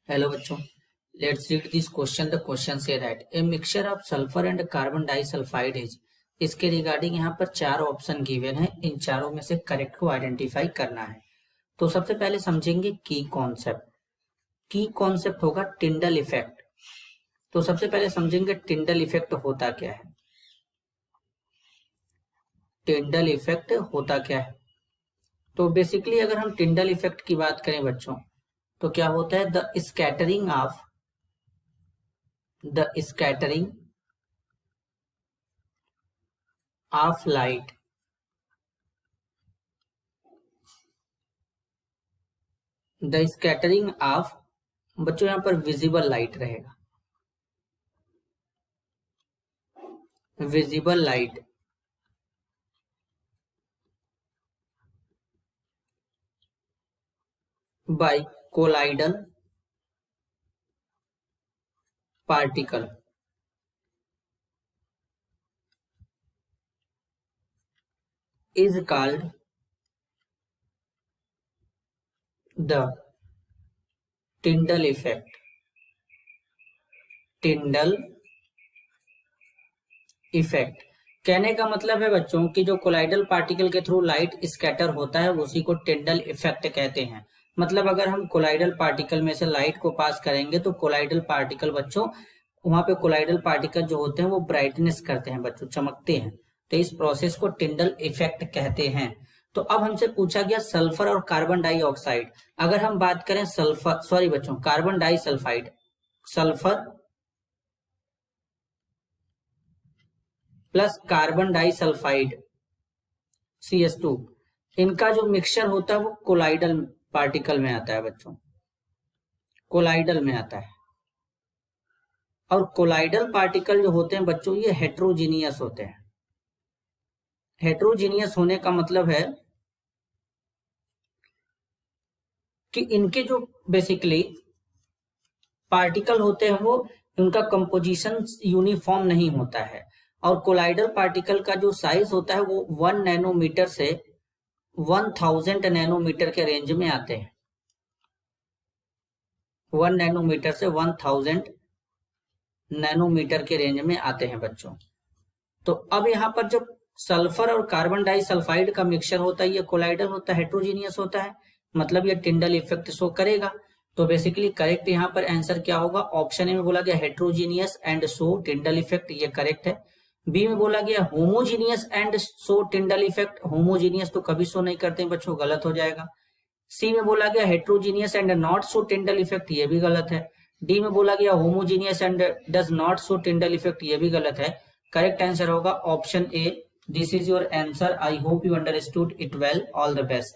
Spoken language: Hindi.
हेलो बच्चों, let's read this question. The question say that a mixture of sulphur and carbon disulphide is. इसके रिगार्डिंग यहाँ पर चार ऑप्शन गिवन है, इन चारों में से करेक्ट को आइडेंटिफाई करना है। तो सबसे पहले समझेंगे की कॉन्सेप्ट। की कॉन्सेप्ट होगा टिंडल इफेक्ट। तो सबसे पहले समझेंगे टिंडल इफेक्ट होता क्या है। टिंडल इफेक्ट होता क्या है, तो बेसिकली अगर हम टिंडल इफेक्ट की बात करें बच्चों, तो क्या होता है, the scattering of light the scattering of, बच्चों यहां पर विजिबल लाइट रहेगा, visible light by colloidal particle is called the Tyndall effect. Tyndall effect कहने का मतलब है बच्चों कि जो कोलाइडल पार्टिकल के थ्रू लाइट स्कैटर होता है उसी को टिंडल इफेक्ट कहते हैं। मतलब अगर हम कोलाइडल पार्टिकल में से लाइट को पास करेंगे तो कोलाइडल पार्टिकल बच्चों, वहां पे कोलाइडल पार्टिकल जो होते हैं वो ब्राइटनेस करते हैं बच्चों, चमकते हैं। तो इस प्रोसेस को टिंडल इफेक्ट कहते हैं। तो अब हमसे पूछा गया सल्फर और कार्बन डाइऑक्साइड। अगर हम बात करें सल्फर, सॉरी बच्चों, carbon disulphide, sulphur plus carbon disulphide CH2, इनका जो मिक्सचर होता है वो कोलाइडल पार्टिकल में आता है बच्चों, कोलाइडल में आता है। और कोलाइडल पार्टिकल जो होते हैं बच्चों ये हेट्रोजीनियस होते हैं। हेट्रोजीनियस होने का मतलब है कि इनके जो बेसिकली पार्टिकल होते हैं वो, उनका कंपोजिशन यूनिफॉर्म नहीं होता है। और कोलाइडल पार्टिकल का जो साइज होता है वो 1 नैनोमीटर से 1000 नैनोमीटर के रेंज में आते हैं। 1 नैनोमीटर से 1000 नैनोमीटर के रेंज में आते हैं बच्चों। तो अब यहाँ पर जो सल्फर और कार्बन डाइसल्फाइड का मिक्सचर होता है ये कोलाइडल होता है, हेट्रोजीनियस होता है, मतलब ये टिंडल इफेक्ट शो करेगा। तो बेसिकली करेक्ट यहाँ पर आंसर क्या होगा, ऑप्शन ए में बोला गया heterogeneous and show Tyndall effect, ये करेक्ट है। बी में बोला गया homogeneous and show Tyndall effect, homogeneous तो कभी शो नहीं करते बच्चों, गलत हो जाएगा। सी में बोला गया heterogeneous and not show Tyndall effect, ये भी गलत है। डी में बोला गया homogeneous and does not show Tyndall effect, ये भी गलत है। करेक्ट आंसर होगा option A. This is your answer. I hope you understood it well. All the best.